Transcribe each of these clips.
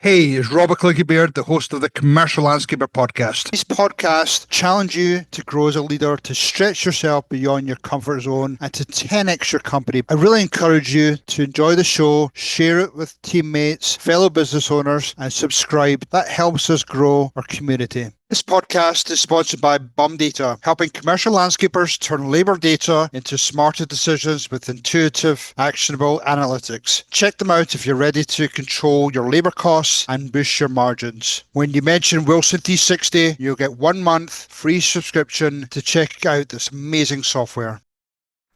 Hey, it's Robert Clickybeard, the host of the Commercial Landscaper podcast. These podcasts challenge you to grow as a leader, to stretch yourself beyond your comfort zone, and to 10x your company. I really encourage you to enjoy the show, share it with teammates, fellow business owners, and subscribe. That helps us grow our community. This podcast is sponsored by Bum Data, helping commercial landscapers turn labor data into smarter decisions with intuitive, actionable analytics. Check them out if you're ready to control your labor costs and boost your margins. When you mention Wilson T60, you'll get 1 month free subscription to check out this amazing software.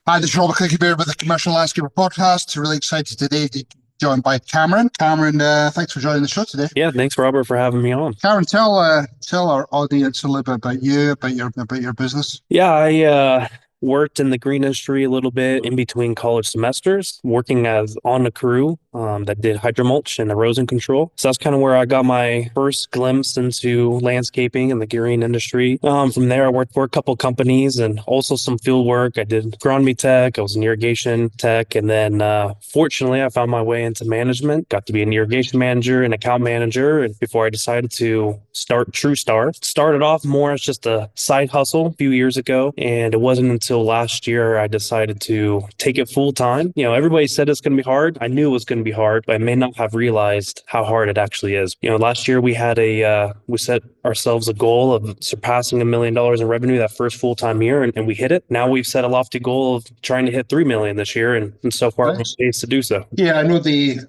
Hi, this is Robert Clickybeard with the Commercial Landscaper podcast. Really excited today to joined by Cameron. Cameron, thanks for joining the show today. Yeah, thanks, Robert, for having me on. Cameron, tell our audience a little bit about you, about your business. Yeah, I worked in the green industry a little bit in between college semesters, working as on a crew that did hydromulch and erosion control. So that's kind of where I got my first glimpse into landscaping and the green industry. From there, I worked for a couple companies and also some field work. I did agronomy tech. I was an irrigation tech. And then fortunately, I found my way into management, got to be an irrigation manager and account manager. And before I decided to start TrueStar, started off more as just a side hustle a few years ago. And it wasn't until last year I decided to take it full time. You know, everybody said it's going to be hard. I knew it was going to be hard, but I may not have realized how hard it actually is. You know, last year we had we set ourselves a goal of surpassing $1 million in revenue that first full-time year, and we hit it. Now we've set a lofty goal of trying to hit $3 million this year, and so far we're on pace to do so. Yeah, I know the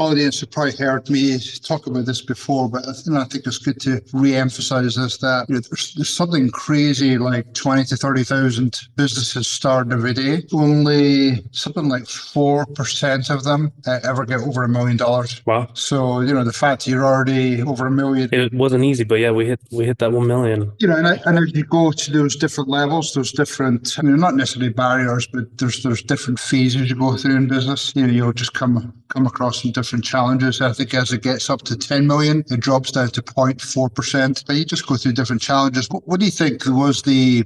audience have probably heard me talk about this before, but I think it's good to re-emphasize this, that there's something crazy like 20 to 30,000 businesses starting every day. Only something like 4% of them ever get over $1 million. Wow. So, the fact that you're already over $1 million. It wasn't easy, but yeah, we hit that 1 million. And as you go to those different levels, those different, not necessarily barriers, but there's different phases you go through in business. You'll just come across some different challenges. I think as it gets up to 10 million, it drops down to 0.4%. But you just go through different challenges. What do you think was the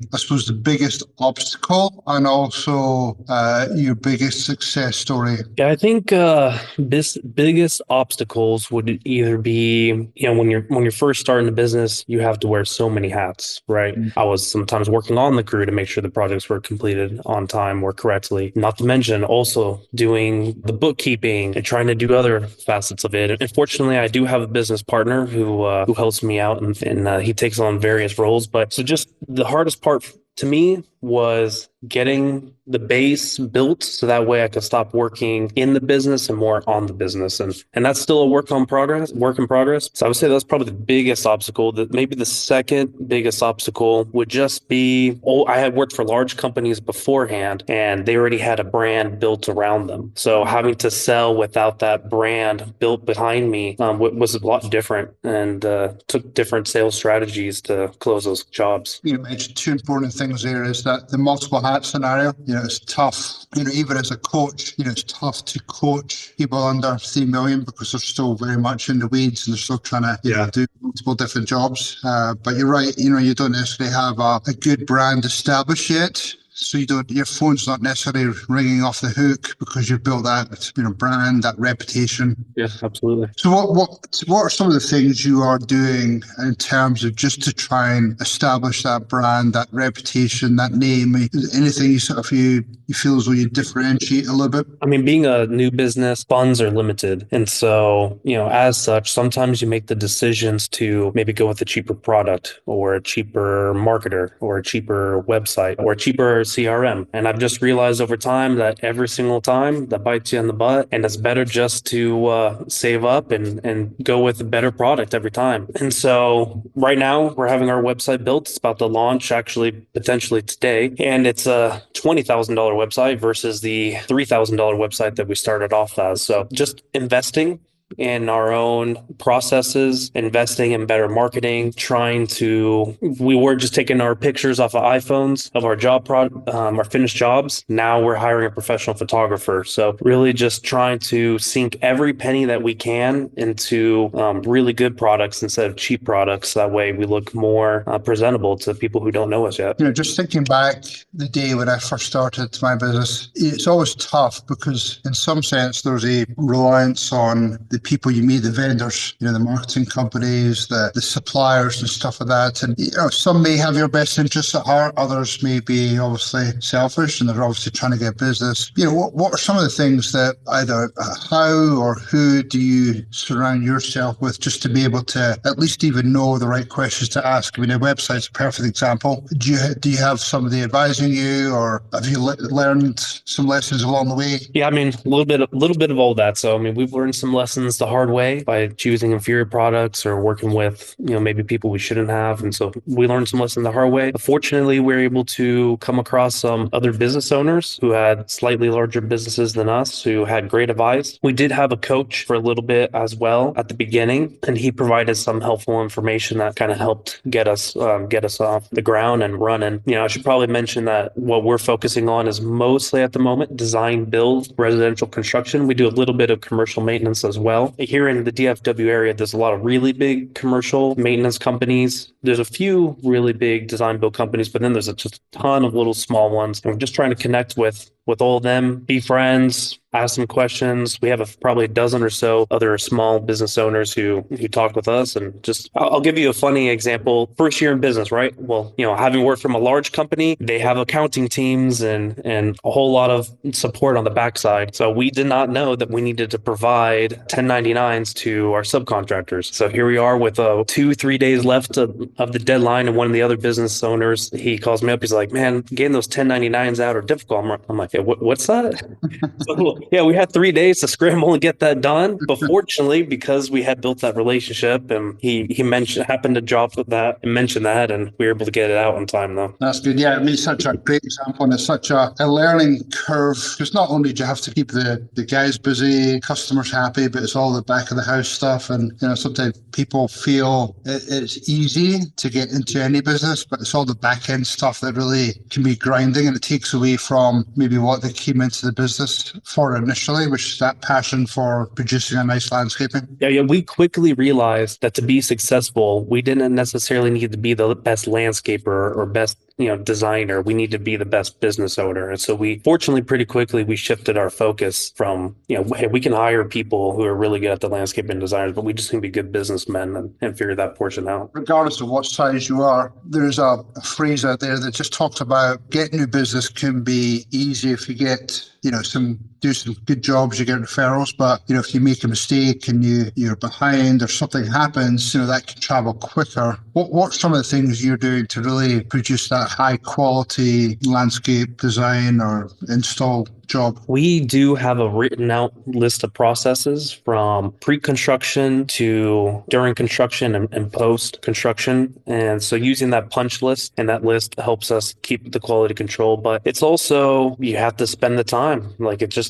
biggest obstacle and also your biggest success story? Yeah, I think biggest obstacles would either be, when you're first starting a business, you have to wear so many hats, right? Mm-hmm. I was sometimes working on the crew to make sure the projects were completed on time or correctly. Not to mention also doing the bookkeeping and trying to do other facets of it. And fortunately, I do have a business partner who helps me out, and he takes on various roles. But so just the hardest part to me was getting the base built so that way I could stop working in the business and more on the business. And that's still a work in progress. So I would say that's probably the biggest obstacle. That maybe the second biggest obstacle would just be, I had worked for large companies beforehand and they already had a brand built around them. So having to sell without that brand built behind me was a lot different, and took different sales strategies to close those jobs. You mentioned two important things there, is that the multiple hat scenario. It's tough, even as a coach, it's tough to coach people under 3 million because they're still very much in the weeds and they're still trying to do multiple different jobs. But you're right, you don't necessarily have a good brand established yet. So your phone's not necessarily ringing off the hook because you've built that brand, that reputation. Yes, absolutely. So what are some of the things you are doing in terms of just to try and establish that brand, that reputation, that name? Anything you feel as though you differentiate a little bit? I mean, being a new business, funds are limited. And so, as such, sometimes you make the decisions to maybe go with a cheaper product or a cheaper marketer or a cheaper website or a cheaper CRM. And I've just realized over time that every single time that bites you in the butt, and it's better just to save up and go with a better product every time. And so right now we're having our website built. It's about to launch actually potentially today. And it's a $20,000 website versus the $3,000 website that we started off as. So just investing in our own processes, investing in better marketing, we were just taking our pictures off of iPhones of our our finished jobs. Now we're hiring a professional photographer. So really just trying to sink every penny that we can into really good products instead of cheap products. That way we look more presentable to people who don't know us yet. Just thinking back the day when I first started my business, it's always tough because in some sense there's a reliance on the people you meet, the vendors, the marketing companies, the suppliers and stuff like that. And, some may have your best interests at heart. Others may be obviously selfish and they're obviously trying to get business. What are some of the things that either how or who do you surround yourself with just to be able to at least even know the right questions to ask? A website's a perfect example. Do you have somebody advising you, or have you learned some lessons along the way? Yeah, a little bit of all that. So, we've learned some lessons the hard way by choosing inferior products or working with, maybe people we shouldn't have. And so we learned some lessons the hard way. Fortunately, we were able to come across some other business owners who had slightly larger businesses than us, who had great advice. We did have a coach for a little bit as well at the beginning, and he provided some helpful information that kind of helped get us off the ground and running. I should probably mention that what we're focusing on is mostly at the moment design, build, residential construction. We do a little bit of commercial maintenance as well. Here in the DFW area, there's a lot of really big commercial maintenance companies. There's a few really big design build companies, but then there's just a ton of little small ones. And we're just trying to connect with all of them, be friends, ask some questions. We have probably a dozen or so other small business owners who talk with us. And just, I'll give you a funny example. First year in business, right? Well, having worked from a large company, they have accounting teams and a whole lot of support on the backside. So we did not know that we needed to provide 1099s to our subcontractors. So here we are with 2-3 days left of the deadline. And one of the other business owners, he calls me up. He's like, man, getting those 1099s out are difficult. I'm like, hey, what's that? So, yeah, we had 3 days to scramble and get that done. But fortunately, because we had built that relationship, and he happened to drop with that and mention that, and we were able to get it out in time, though. That's good. Yeah, it's such a great example, and it's such a learning curve. Because not only do you have to keep the guys busy, customers happy, but it's all the back of the house stuff. And sometimes people feel it's easy to get into any business, but it's all the back end stuff that really can be grinding, and it takes away from maybe what they came into the business for initially, which is that passion for producing a nice landscaping. Yeah. We quickly realized that to be successful, we didn't necessarily need to be the best landscaper or best designer. We need to be the best business owner. And so fortunately, pretty quickly, we shifted our focus from, hey, we can hire people who are really good at the landscaping designers, but we just need to be good businessmen and figure that portion out. Regardless of what size you are, there's a phrase out there that just talks about getting new business can be easy if you get do some good jobs, you get referrals. But if you make a mistake and you're behind or something happens, that can travel quicker. What's some of the things you're doing to really produce that high quality landscape design or install job? We do have a written out list of processes from pre-construction to during construction and post-construction. And so using that punch list and that list helps us keep the quality control. But it's also, you have to spend the time.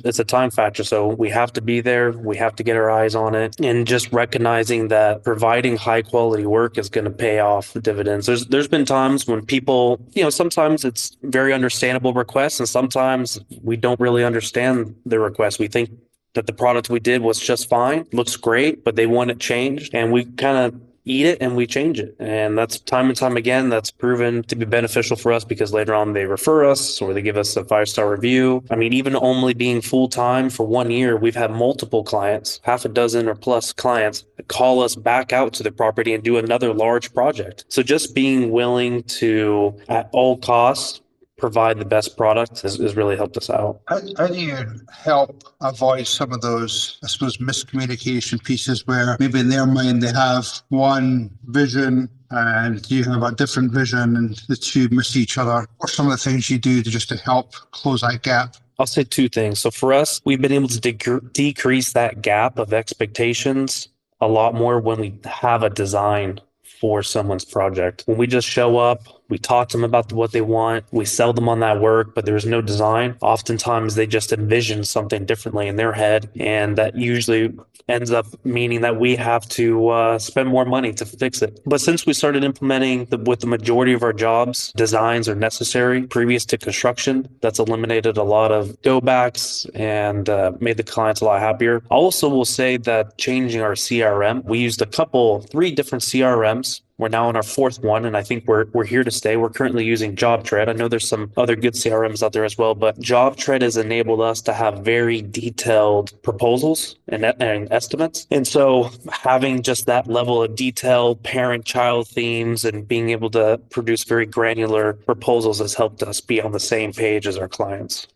It's a time factor. So we have to be there. We have to get our eyes on it. And just recognizing that providing high quality work is going to pay off the dividends. There's been times when people, sometimes it's very understandable requests, and sometimes we don't really understand the request. We think that the product we did was just fine, looks great, but they want it changed, and we kind of eat it and we change it. And that's time and time again, that's proven to be beneficial for us, because later on they refer us or they give us a 5-star review. Even only being full-time for 1 year, we've had multiple clients, half a dozen or plus clients, call us back out to the property and do another large project. So just being willing to, at all costs, provide the best product has really helped us out. How do you help avoid some of those, I suppose, miscommunication pieces where maybe in their mind they have one vision and you have a different vision and the two miss each other? What are some of the things you do to help close that gap? I'll say two things. So for us, we've been able to decrease that gap of expectations a lot more when we have a design for someone's project. When we just show up, we talk to them about what they want, we sell them on that work, but there's no design. Oftentimes they just envision something differently in their head, and that usually ends up meaning that we have to spend more money to fix it. But since we started implementing with the majority of our jobs, designs are necessary previous to construction, that's eliminated a lot of go-backs and made the clients a lot happier. I also will say that changing our CRM, we used 3 different CRMs We're now on our fourth one, and I think we're here to stay. We're currently using JobTread. I know there's some other good CRMs out there as well, but JobTread has enabled us to have very detailed proposals and estimates. And so having just that level of detail, parent-child themes, and being able to produce very granular proposals has helped us be on the same page as our clients.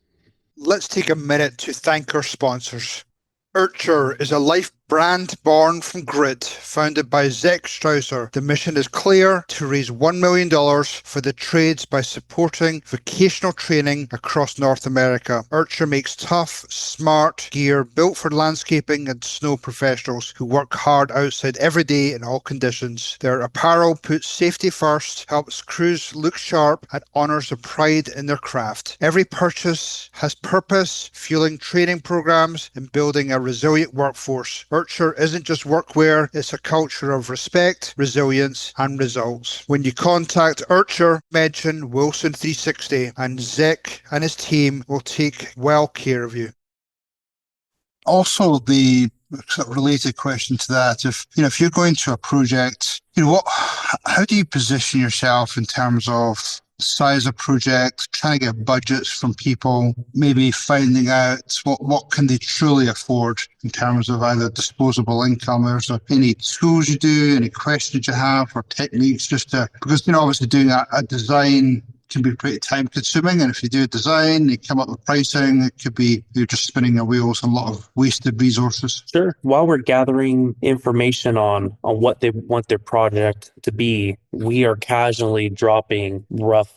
Let's take a minute to thank our sponsors. Urcher is a life brand born from grit, founded by Zach Strausser. The mission is clear: to raise $1 million for the trades by supporting vocational training across North America. Urcher makes tough, smart gear built for landscaping and snow professionals who work hard outside every day in all conditions. Their apparel puts safety first, helps crews look sharp, and honors the pride in their craft. Every purchase has purpose, fueling training programs and building a resilient workforce. Urcher isn't just workwear, it's a culture of respect, resilience, and results. When you contact Urcher, mention Wilson 360 and Zach and his team will take well care of you. Also, the sort of related question to that, if you're going to a project, how do you position yourself in terms of size of project, trying to get budgets from people, maybe finding out what can they truly afford in terms of either disposable income, or is there any tools you do, any questions you have, or techniques because obviously doing a design can be pretty time consuming, and if you do a design, you come up with pricing, it could be you're just spinning your wheels and a lot of wasted resources. Sure. While we're gathering information on what they want their project to be, we are casually dropping rough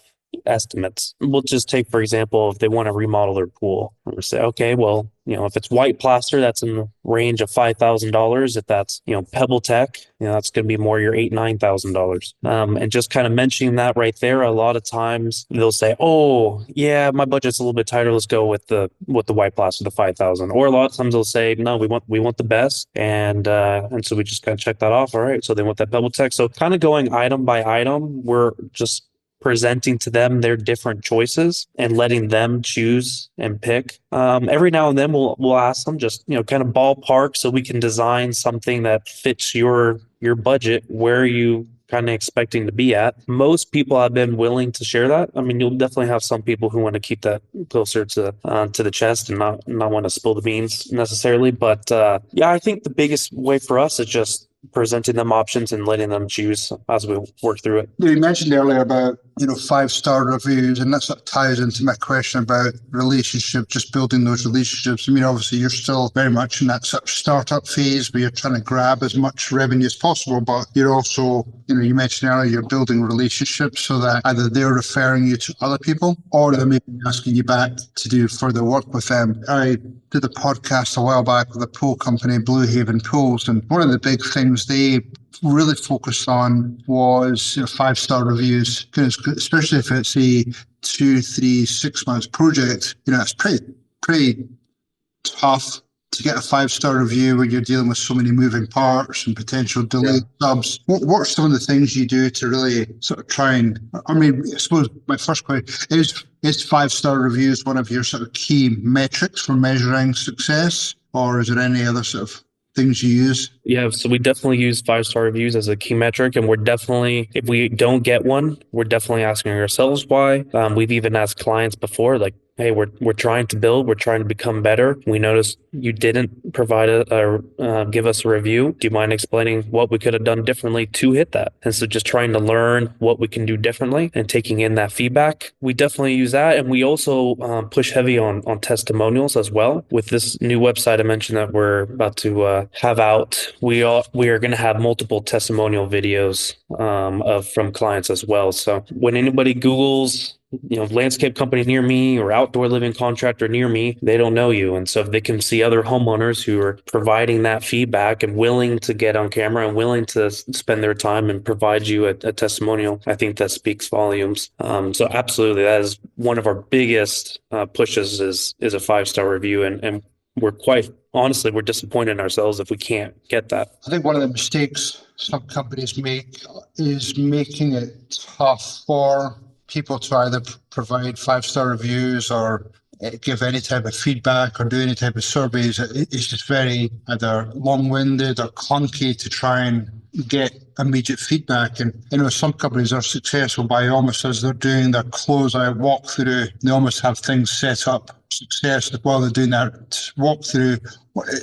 estimates. We'll just take, for example, if they want to remodel their pool, we'll say, okay, well, if it's white plaster, that's in the range of $5,000. If that's, Pebble Tech, that's going to be more your $8,000, $9,000. And just kind of mentioning that right there, a lot of times they'll say, oh yeah, my budget's a little bit tighter. Let's go with the white plaster, the 5,000. Or a lot of times they'll say, no, we want the best. And so we just kind of check that off. All right. So they want that Pebble Tech. So kind of going item by item, we're just presenting to them their different choices and letting them choose and pick. Every now and then we'll ask them just, kind of ballpark so we can design something that fits your budget. Where are you kind of expecting to be at? Most people have been willing to share that. I mean, you'll definitely have some people who want to keep that closer to the chest and not want to spill the beans necessarily. But I think the biggest way for us is just presenting them options and letting them choose as we work through it. You mentioned earlier about 5-star reviews, and that sort of ties into my question about relationship, just building those relationships. I mean, obviously you're still very much in that sort of startup phase where you're trying to grab as much revenue as possible, but you're also, you mentioned earlier, you're building relationships so that either they're referring you to other people or they're maybe asking you back to do further work with them. I did a podcast a while back with a pool company, Blue Haven Pools, and one of the big things they really focused on was 5-star reviews, especially if it's a 2, 3, 6 months project. It's pretty tough to get a 5-star review when you're dealing with so many moving parts and potential delayed subs. What are some of the things you do to really sort of try and, I suppose my first question is 5-star reviews one of your sort of key metrics for measuring success, or is there any other sort of things you use? Yeah, so we definitely use 5-star reviews as a key metric, and we're definitely, if we don't get one, we're definitely asking ourselves why. We've even asked clients before, like, hey, we're trying to build, we're trying to become better. We noticed you didn't provide give us a review. Do you mind explaining what we could have done differently to hit that? And so just trying to learn what we can do differently and taking in that feedback. We definitely use that. And we also push heavy on testimonials as well. With this new website I mentioned that we're about to have out, we are going to have multiple testimonial videos from clients as well. So when anybody Googles landscape company near me or outdoor living contractor near me, they don't know you. And so if they can see other homeowners who are providing that feedback and willing to get on camera and willing to spend their time and provide you a testimonial, I think that speaks volumes. So absolutely, that is one of our biggest pushes is a 5-star review. And we're we're disappointed in ourselves if we can't get that. I think one of the mistakes some companies make is making it tough for people to either provide 5-star reviews or give any type of feedback or do any type of surveys. It's just very either long-winded or clunky to try and get immediate feedback. And some companies are successful by almost as they're doing their closeout walkthrough, they almost have things set up success while they're doing that walkthrough.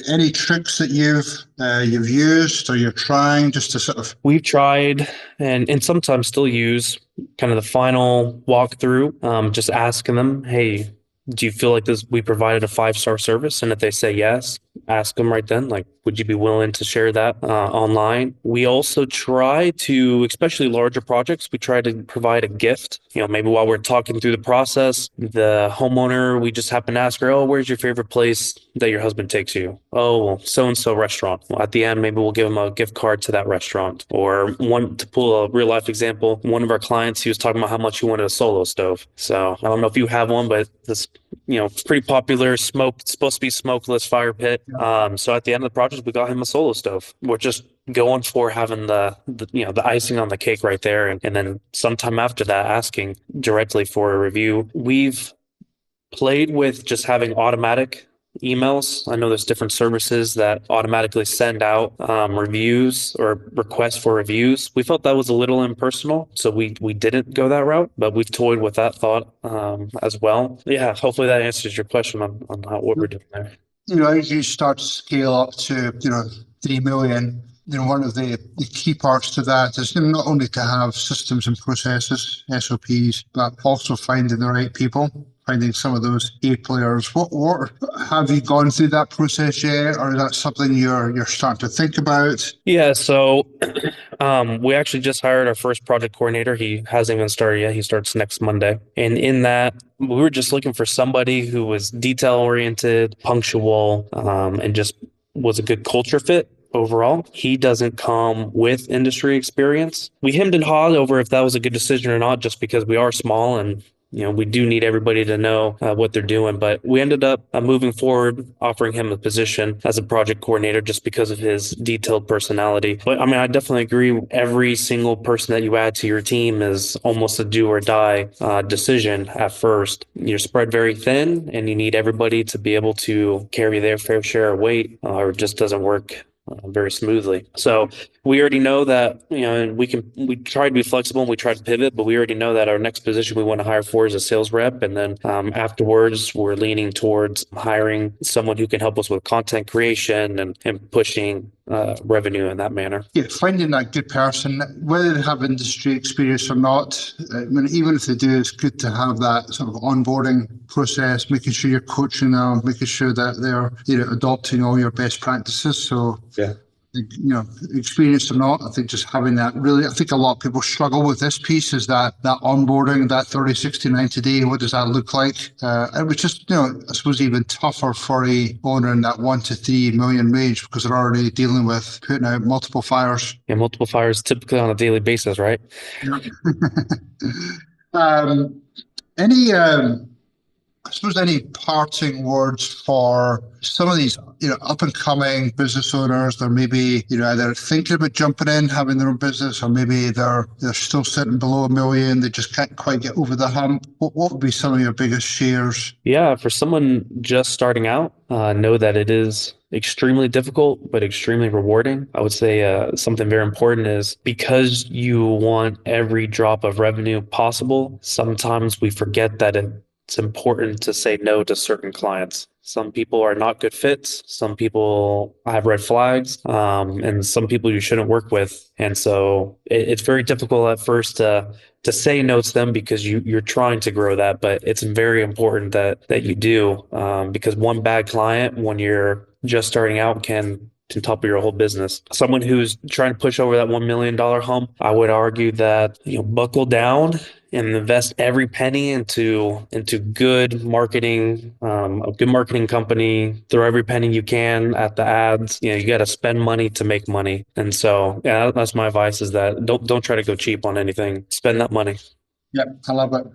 Any tricks that you've used or you're trying just to sort of? We've tried and sometimes still use kind of the final walkthrough, just asking them, hey, do you feel like we provided a 5-star service? And if they say yes, ask them right then, like, would you be willing to share that online? We also try to, especially larger projects, we try to provide a gift. Maybe while we're talking through the process, the homeowner, we just happen to ask her, oh, where's your favorite place that your husband takes you? Oh, well, so-and-so restaurant. Well, at the end, maybe we'll give them a gift card to that restaurant. Or to pull a real life example, one of our clients, he was talking about how much he wanted a solo stove. So I don't know if you have one, but this, pretty popular supposed to be smokeless fire pit. So at the end of the project, we got him a solo stove. We're just going for having the icing on the cake right there. And then sometime after that, asking directly for a review. We've played with just having automatic emails. I know there's different services that automatically send out reviews or requests for reviews. We felt that was a little impersonal, so we didn't go that route, but we've toyed with that thought as well. Yeah, hopefully that answers your question on what we're doing there. As you start to scale up to 3 million, one of the key parts to that is not only to have systems and processes, SOPs, but also finding the right people, finding some of those A players. What have you gone through that process yet, or is that something you're starting to think about? Yeah, so we actually just hired our first project coordinator. He hasn't even started yet. He starts next Monday. And in that, we were just looking for somebody who was detail-oriented, punctual, and just was a good culture fit. Overall, he doesn't come with industry experience. We hemmed and hawed over if that was a good decision or not, just because we are small and we do need everybody to know what they're doing. But we ended up moving forward, offering him a position as a project coordinator just because of his detailed personality. But I mean, I definitely agree. Every single person that you add to your team is almost a do or die decision at first. You're spread very thin and you need everybody to be able to carry their fair share of weight or it just doesn't work very smoothly. So we already know that, we try to be flexible and we try to pivot, but we already know that our next position we want to hire for is a sales rep. And then afterwards, we're leaning towards hiring someone who can help us with content creation and pushing revenue in that manner. Yeah, finding that good person, whether they have industry experience or not, even if they do, it's good to have that sort of onboarding process, making sure you're coaching them, making sure that they're adopting all your best practices. So yeah. Experienced or not, I think just having that I think a lot of people struggle with this piece is that onboarding, that 30, 60, 90 day, what does that look like? It was just, I suppose even tougher for a owner in that 1 to 3 million range because they're already dealing with putting out multiple fires. Yeah, multiple fires typically on a daily basis, right? Yeah. I suppose any parting words for some of these, up and coming business owners? They're maybe, either thinking about jumping in, having their own business, or maybe they're still sitting below $1 million. They just can't quite get over the hump. What would be some of your biggest shares? Yeah, for someone just starting out, know that it is extremely difficult, but extremely rewarding. I would say something very important is because you want every drop of revenue possible, sometimes we forget that it's important to say no to certain clients. Some people are not good fits. Some people have red flags, and some people you shouldn't work with. And so it's very difficult at first to say no to them because you're trying to grow that. But it's very important that you do, because one bad client when you're just starting out can topple your whole business. Someone who's trying to push over that $1 million hump, I would argue that buckle down and invest every penny into good marketing, a good marketing company. Throw every penny you can at the ads. You got to spend money to make money. And so, yeah, that's my advice: is that don't try to go cheap on anything. Spend that money. Yep, I love it.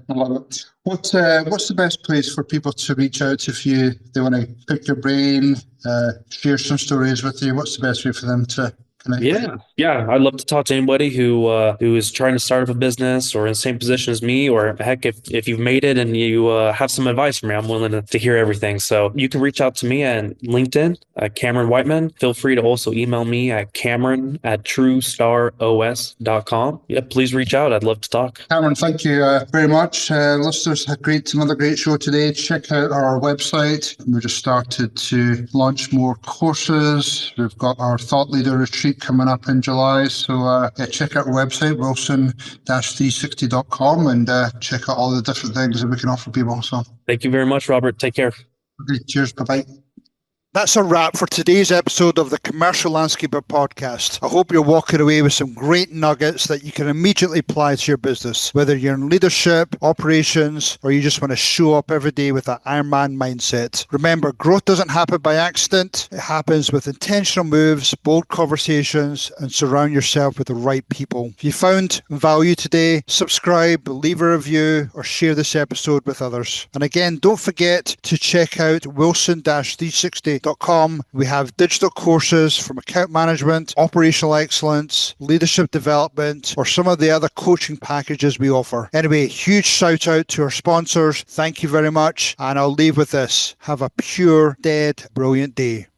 What's the best place for people to reach out if they want to pick your brain, share some stories with you? What's the best way for them to connect with you. Yeah. I'd love to talk to anybody who is trying to start up a business or in the same position as me, or heck, if you've made it and you have some advice for me, I'm willing to hear everything. So you can reach out to me at LinkedIn, Cameron Whiteman. Feel free to also email me at Cameron@truestaros.com. Yeah, please reach out. I'd love to talk. Cameron, thank you very much. Listeners, another great show today. Check out our website. We just started to launch more courses. We've got our Thought Leader Retreat coming up in July. So check out our website, wilson-360.com, and check out all the different things that we can offer people. So Thank you very much, Robert. Take care. okay, cheers. Bye-bye. That's a wrap for today's episode of the Commercial Landscaper podcast. I hope you're walking away with some great nuggets that you can immediately apply to your business, whether you're in leadership, operations, or you just want to show up every day with that Ironman mindset. Remember, growth doesn't happen by accident. It happens with intentional moves, bold conversations, and surround yourself with the right people. If you found value today, subscribe, leave a review, or share this episode with others. And again, don't forget to check out wilson-360.com. We have digital courses from account management, operational excellence, leadership development, or some of the other coaching packages we offer. Anyway, huge shout out to our sponsors. Thank you very much. And I'll leave with this. Have a pure, dead, brilliant day.